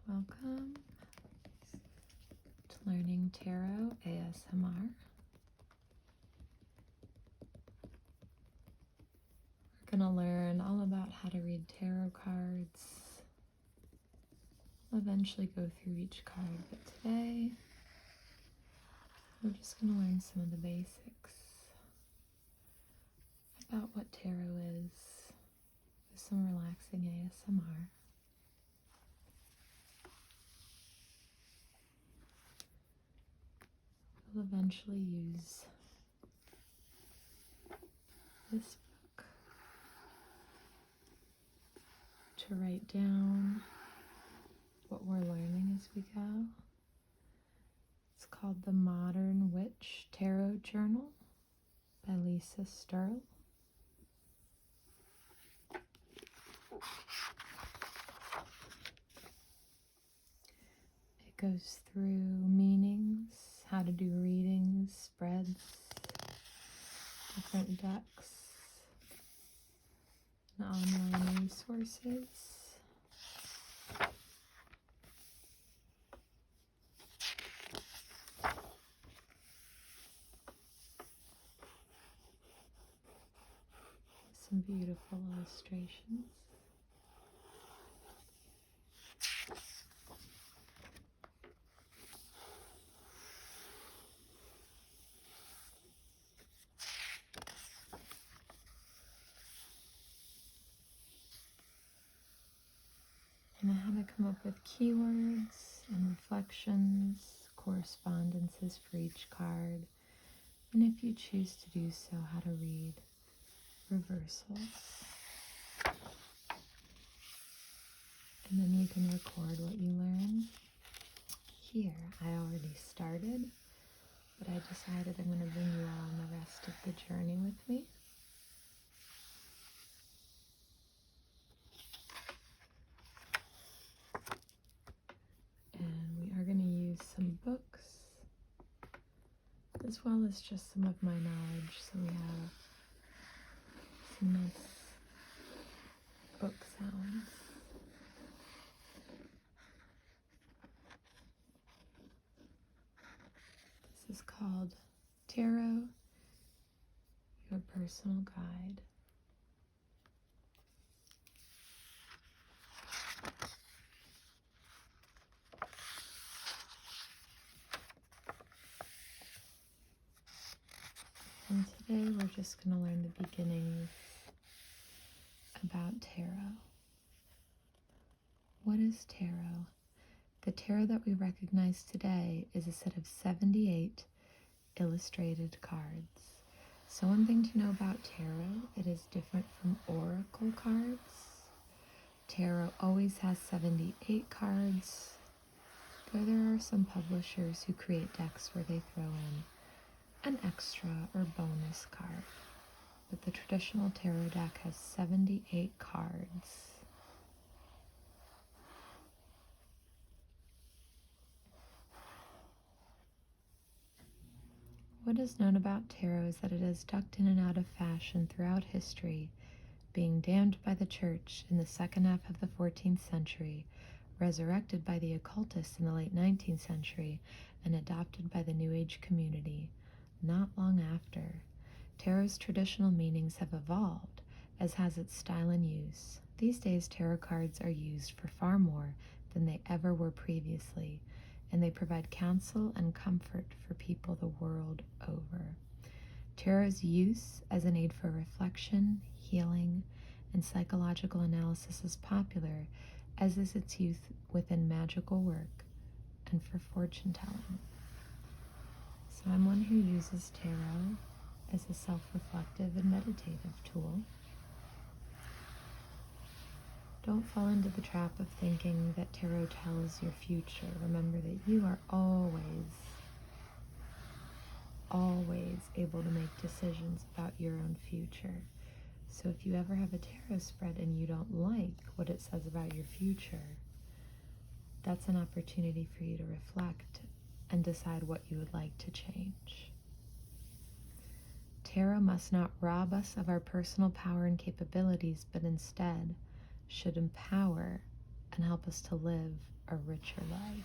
Welcome to Learning Tarot ASMR. We're going to learn all about how to read tarot cards. We'll eventually go through each card, but today we're just going to learn some of the basics about what tarot is with some relaxing ASMR. We'll eventually use this book to write down what we're learning as we go. It's called The Modern Witch Tarot Journal by Lisa Sterl. It goes through meanings, how to do readings, spreads, different decks, and online resources. Some beautiful illustrations. And how to come up with keywords and reflections, correspondences for each card, and if you choose to do so, how to read reversals. And then you can record what you learn. Here, I already started, but I decided I'm going to bring you all on the rest of the journey with me. And we are going to use some books, as well as just some of my knowledge. So we have some nice book sounds. This is called Tarot, Your Personal Guide. And today we're just going to learn the beginnings about tarot. What is tarot? The tarot that we recognize today is a set of 78 illustrated cards. So one thing to know about tarot, it is different from oracle cards. Tarot always has 78 cards, though there are some publishers who create decks where they throw in an extra or bonus card. But the traditional tarot deck has 78 cards. What is known about tarot is that it has ducked in and out of fashion throughout history, being damned by the church in the second half of the 14th century, resurrected by the occultists in the late 19th century, and adopted by the New Age community not long after. Tarot's traditional meanings have evolved, as has its style and use. These days, tarot cards are used for far more than they ever were previously, and they provide counsel and comfort for people the world over. Tarot's use as an aid for reflection, healing, and psychological analysis is popular, as is its use within magical work and for fortune telling. So I'm one who uses tarot as a self-reflective and meditative tool. Don't fall into the trap of thinking that tarot tells your future. Remember that you are always able to make decisions about your own future. So if you ever have a tarot spread and you don't like what it says about your future, that's an opportunity for you to reflect and decide what you would like to change. Tarot must not rob us of our personal power and capabilities, but instead should empower and help us to live a richer life.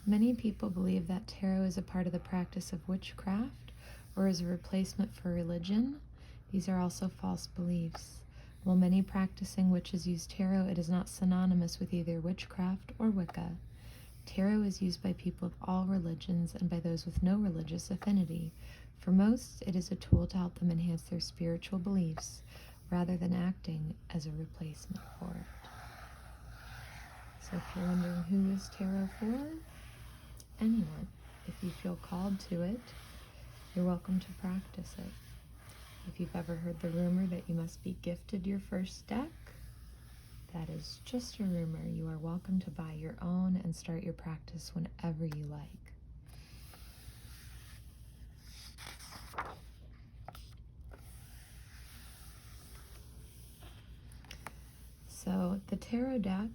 Many people believe that tarot is a part of the practice of witchcraft or is a replacement for religion. These are also false beliefs. While many practicing witches use tarot, it is not synonymous with either witchcraft or Wicca. Tarot is used by people of all religions and by those with no religious affinity. For most, it is a tool to help them enhance their spiritual beliefs rather than acting as a replacement for it. So if you're wondering who is tarot for, anyone. If you feel called to it, you're welcome to practice it. If you've ever heard the rumor that you must be gifted your first deck, that is just a rumor. You are welcome to buy your own and start your practice whenever you like. So the tarot deck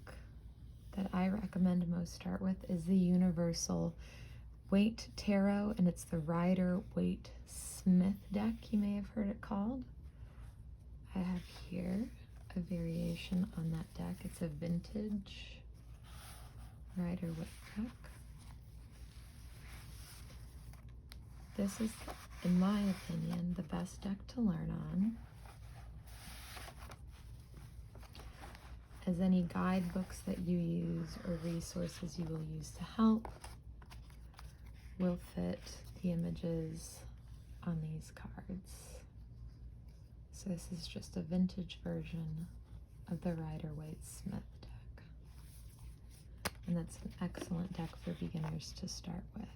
that I recommend most start with is the Universal Waite Tarot, and it's the Rider-Waite-Smith deck, you may have heard it called. I have here a variation on that deck. It's a vintage Rider-Waite deck. This is, in my opinion, the best deck to learn on, as any guidebooks that you use or resources you will use to help will fit the images on these cards. So this is just a vintage version of the Rider-Waite-Smith deck. And that's an excellent deck for beginners to start with.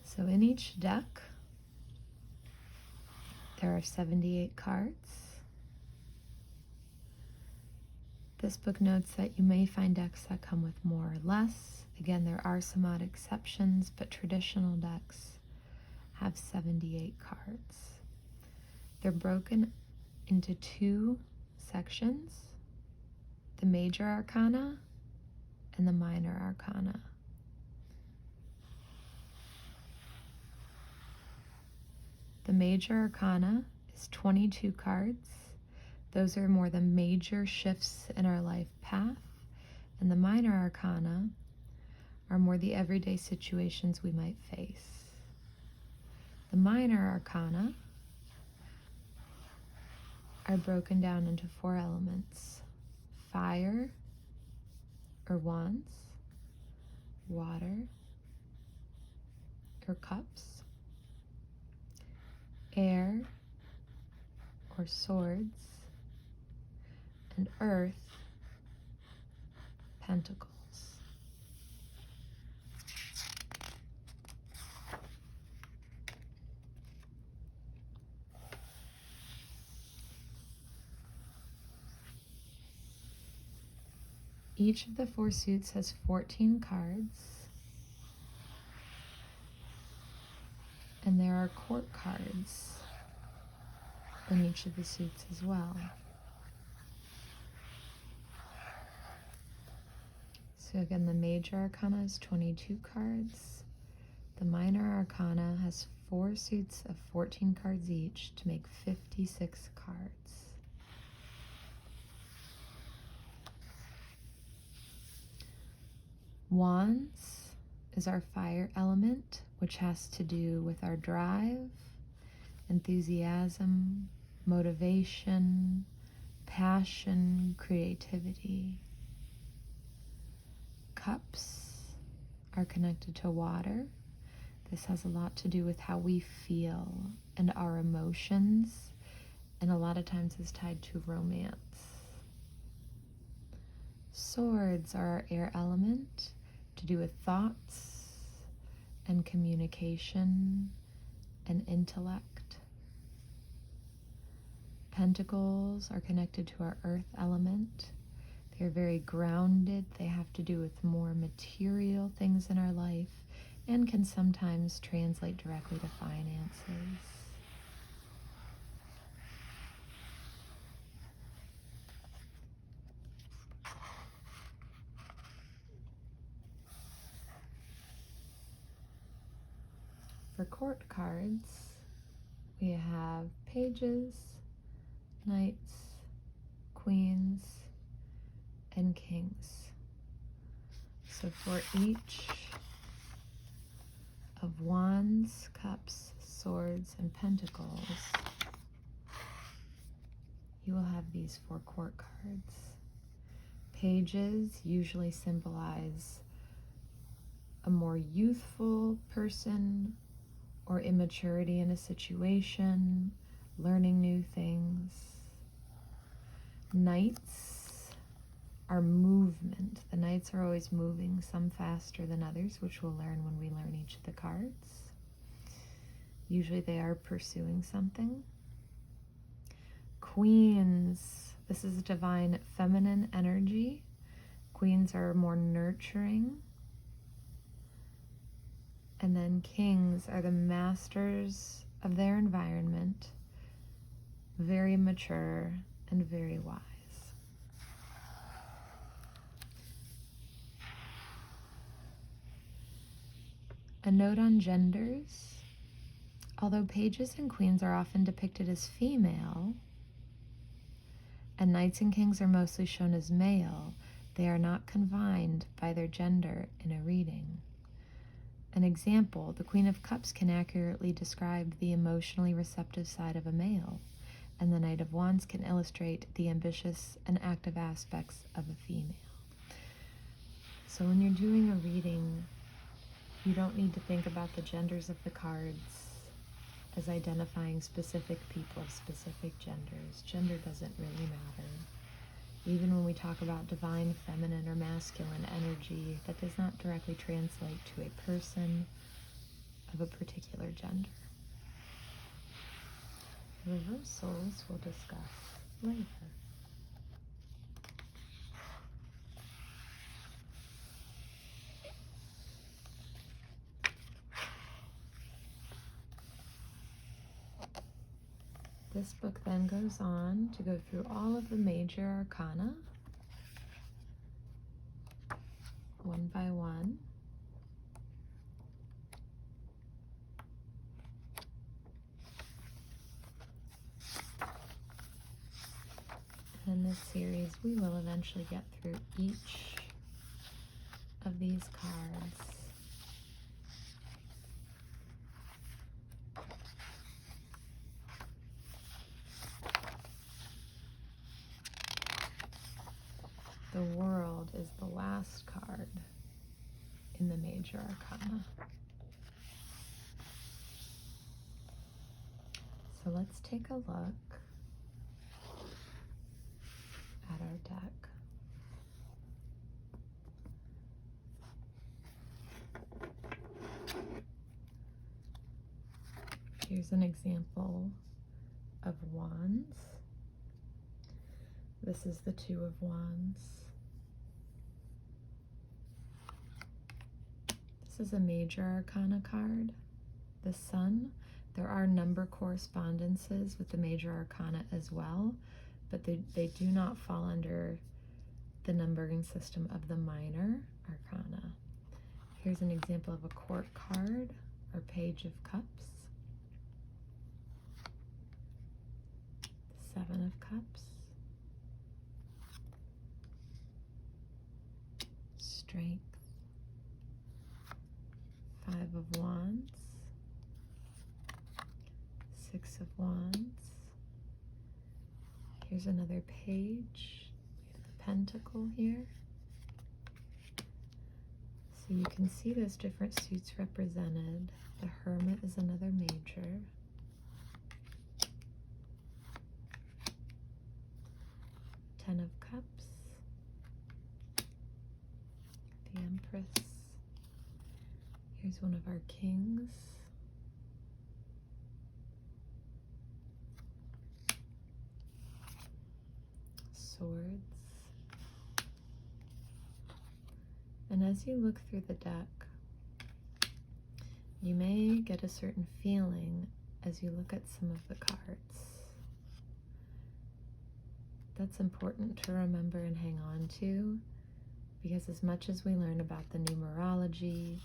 So in each deck, there are 78 cards. This book notes that you may find decks that come with more or less. Again, there are some odd exceptions, but traditional decks have 78 cards. They're broken into two sections, the major arcana and the minor arcana. The major arcana is 22 cards. Those are more the major shifts in our life path. And the minor arcana are more the everyday situations we might face. The minor arcana are broken down into 4 elements: fire or wands, water or cups, air or swords, and earth, pentacles. Each of the 4 suits has 14 cards, and there are court cards in each of the suits as well. So again, the major arcana is 22 cards. The minor arcana has 4 suits of 14 cards each to make 56 cards. Wands is our fire element, which has to do with our drive, enthusiasm, motivation, passion, creativity. Cups are connected to water. This has a lot to do with how we feel and our emotions, and a lot of times is tied to romance. Swords are our air element, to do with thoughts and communication and intellect. Pentacles are connected to our earth element. They're very grounded. They have to do with more material things in our life and can sometimes translate directly to finances. For court cards, we have pages, knights, queens, and kings. So for each of wands, cups, swords, and pentacles, you will have these 4 court cards. Pages usually symbolize a more youthful person or immaturity in a situation, learning new things. Knights are movement. The knights are always moving, some faster than others, which we'll learn when we learn each of the cards. Usually they are pursuing something. Queens, this is divine feminine energy. Queens are more nurturing. And then kings are the masters of their environment, very mature and very wise. A note on genders. Although pages and queens are often depicted as female, and knights and kings are mostly shown as male, they are not confined by their gender in a reading. An example, the Queen of Cups can accurately describe the emotionally receptive side of a male, and the Knight of Wands can illustrate the ambitious and active aspects of a female. So when you're doing a reading, you don't need to think about the genders of the cards as identifying specific people of specific genders. Gender doesn't really matter. Even when we talk about divine feminine or masculine energy, that does not directly translate to a person of a particular gender. Reversals we'll discuss later. This book then goes on to go through all of the major arcana, one by one. And in this series, we will eventually get through each of these cards. The World is the last card in the major arcana. So let's take a look at our deck. Here's an example of wands. This is the 2 of Wands. This is a major arcana card, the Sun. There are number correspondences with the major arcana as well, but they do not fall under the numbering system of the minor arcana. Here's an example of a court card, or Page of Cups. 7 of Cups. Strength. 5 of Wands. 6 of Wands. Here's another page. We have the Pentacle here. So you can see those different suits represented. The Hermit is another major. Ten of Cups. The Empress. Here's one of our kings. Swords. And as you look through the deck, you may get a certain feeling as you look at some of the cards. That's important to remember and hang on to, because as much as we learn about the numerology,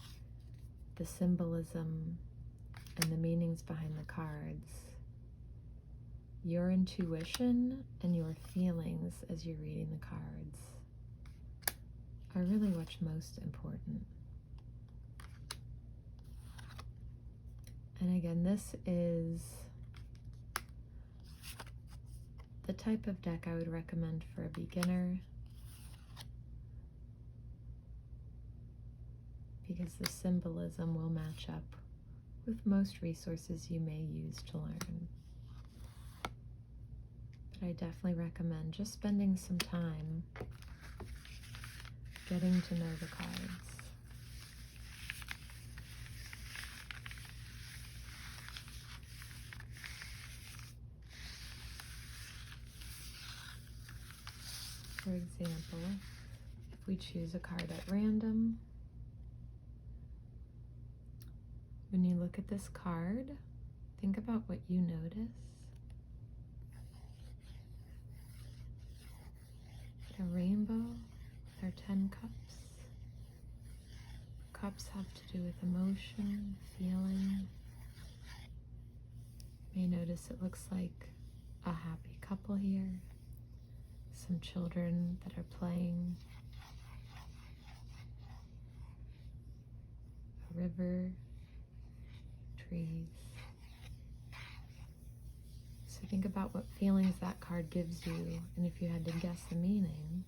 the symbolism, and the meanings behind the cards, your intuition and your feelings as you're reading the cards are really what's most important. And again, this is the type of deck I would recommend for a beginner, because the symbolism will match up with most resources you may use to learn. But I definitely recommend just spending some time getting to know the cards. For example, if we choose a card at random, when you look at this card, think about what you notice. A rainbow with our 10 cups. Cups have to do with emotion, feeling. You may notice it looks like a happy couple here. Some children that are playing. A river, trees. So think about what feelings that card gives you, and if you had to guess the meaning,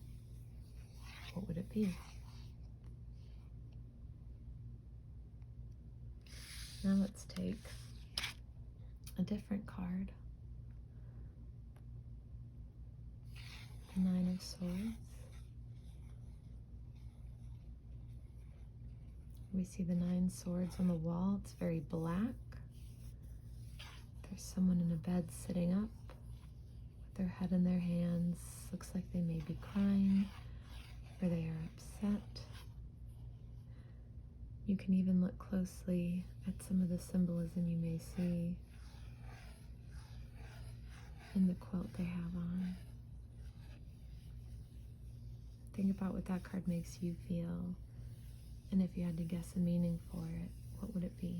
what would it be? Now let's take a different card. The Nine of Swords. We see the 9 swords on the wall. It's very black. There's someone in a bed sitting up with their head in their hands. Looks like they may be crying or they are upset. You can even look closely at some of the symbolism you may see in the quilt they have on. Think about what that card makes you feel, and if you had to guess a meaning for it, what would it be?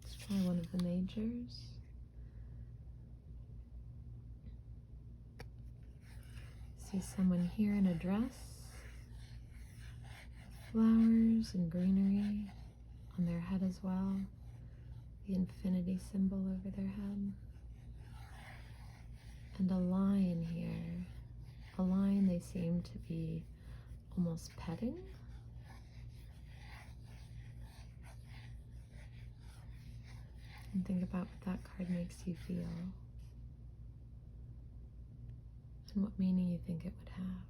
Let's try one of the majors. See someone here in a dress, flowers and greenery on their head as well, the infinity symbol over their head, and a lion here. A lion they seem to be almost petting. And think about what that card makes you feel and what meaning you think it would have.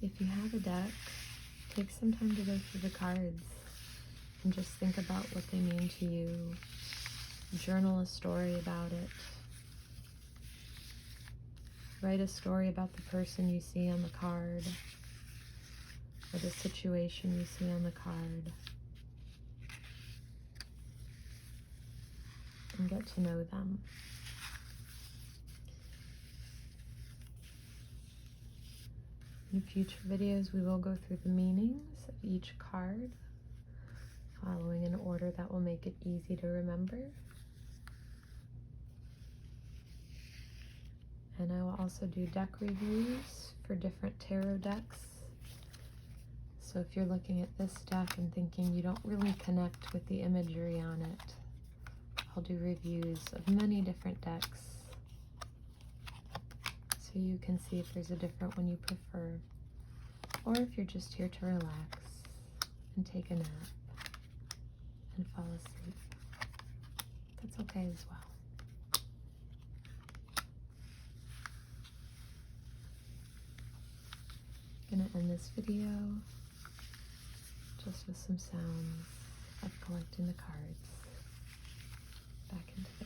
If you have a deck, take some time to go through the cards and just think about what they mean to you. Journal a story about it. Write a story about the person you see on the card or the situation you see on the card. And get to know them. In future videos, we will go through the meanings of each card, following an order that will make it easy to remember. And I will also do deck reviews for different tarot decks. So if you're looking at this deck and thinking you don't really connect with the imagery on it, I'll do reviews of many different decks so you can see if there's a different one you prefer, or if you're just here to relax and take a nap and fall asleep. That's okay as well. I'm gonna end this video just with some sounds of collecting the cards back into the